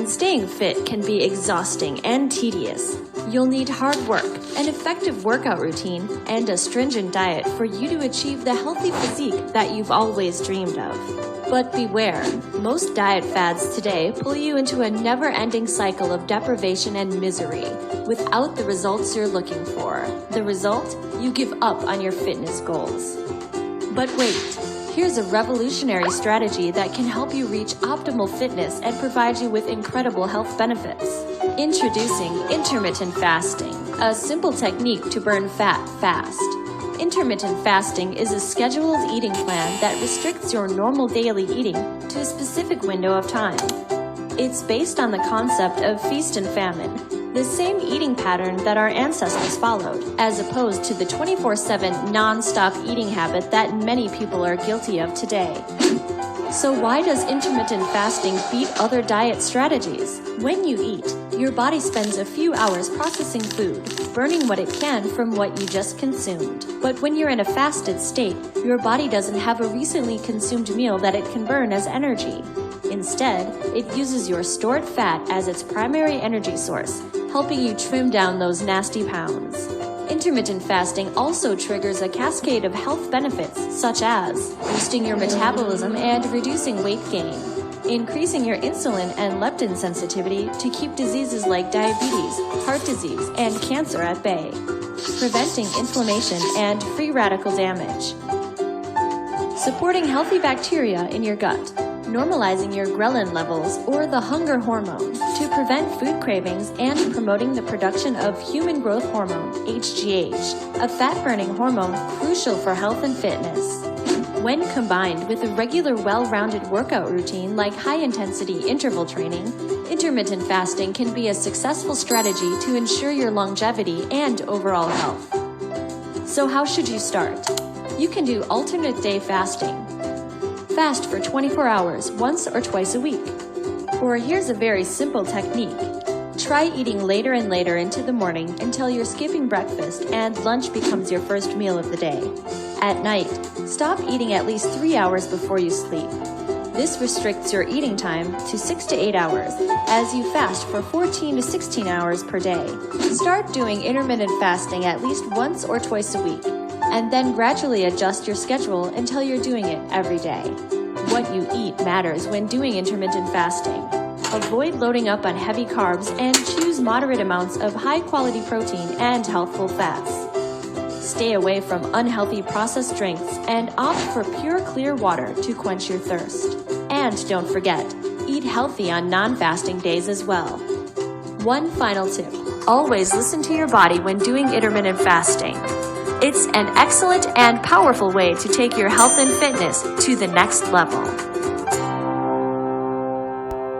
And staying fit can be exhausting and tedious. You'll need hard work, an effective workout routine, and a stringent diet for you to achieve the healthy physique that you've always dreamed of. But beware, most diet fads today pull you into a never-ending cycle of deprivation and misery without the results you're looking for. The result? You give up on your fitness goals. But wait, here's a revolutionary strategy that can help you reach optimal fitness and provide you with incredible health benefits. Introducing intermittent fasting, a simple technique to burn fat fast. Intermittent fasting is a scheduled eating plan that restricts your normal daily eating to a specific window of time. It's based on the concept of feast and famine, the same eating pattern that our ancestors followed, as opposed to the 24/7 non-stop eating habit that many people are guilty of today. So why does intermittent fasting beat other diet strategies? When you eat, your body spends a few hours processing food, burning what it can from what you just consumed. But when you're in a fasted state, your body doesn't have a recently consumed meal that it can burn as energy. Instead, it uses your stored fat as its primary energy source, helping you trim down those nasty pounds. Intermittent fasting also triggers a cascade of health benefits, such as boosting your metabolism and reducing weight gain, increasing your insulin and leptin sensitivity to keep diseases like diabetes, heart disease, and cancer at bay, preventing inflammation and free radical damage, supporting healthy bacteria in your gut, normalizing your ghrelin levels or the hunger hormone to prevent food cravings and promoting the production of human growth hormone, HGH, a fat-burning hormone crucial for health and fitness. When combined with a regular well-rounded workout routine like high-intensity interval training, intermittent fasting can be a successful strategy to ensure your longevity and overall health. So how should you start? You can do alternate day fasting. Fast for 24 hours once or twice a week. Or here's a very simple technique. Try eating later and later into the morning until you're skipping breakfast and lunch becomes your first meal of the day. At night, stop eating at least 3 hours before you sleep. This restricts your eating time to 6 to 8 hours, as you fast for 14 to 16 hours per day. Start doing intermittent fasting at least once or twice a week, and then gradually adjust your schedule until you're doing it every day. What you eat matters when doing intermittent fasting. Avoid loading up on heavy carbs and choose moderate amounts of high-quality protein and healthful fats. Stay away from unhealthy processed drinks and opt for pure clear water to quench your thirst. And don't forget, eat healthy on non-fasting days as well. One final tip: always listen to your body when doing intermittent fasting. It's an excellent and powerful way to take your health and fitness to the next level.